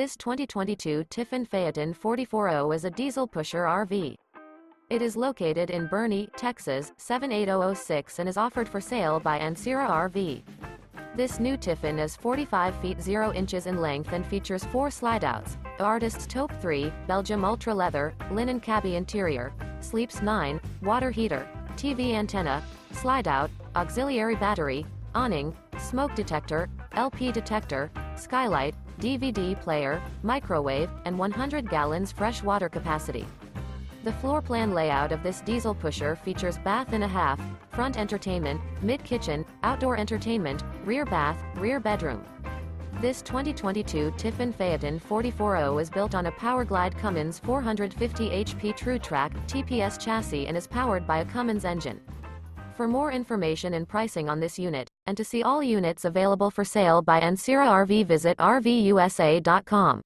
This 2022 Tiffin Phaeton 440 is a diesel pusher RV. It is located in Boerne, Texas, 78006 and is offered for sale by Ancira RV. This new Tiffin is 45 feet 0 inches in length and features 4 slideouts, Artists Taupe III, Belgium Ultra Leather, linen Cabi interior, sleeps 9, water heater, TV antenna, slideout, auxiliary battery, awning, smoke detector, LP detector, skylight, DVD player, microwave, and 100 gallons fresh water capacity. The floor plan layout of this diesel pusher features bath and a half, front entertainment, mid-kitchen, outdoor entertainment, rear bath, rear bedroom. This 2022 Tiffin Phaeton 440 is built on a Powerglide Cummins 450 HP Tru Track TPS chassis and is powered by a Cummins engine. For more information and pricing on this unit, and to see all units available for sale by Ancira RV, visit RVUSA.com.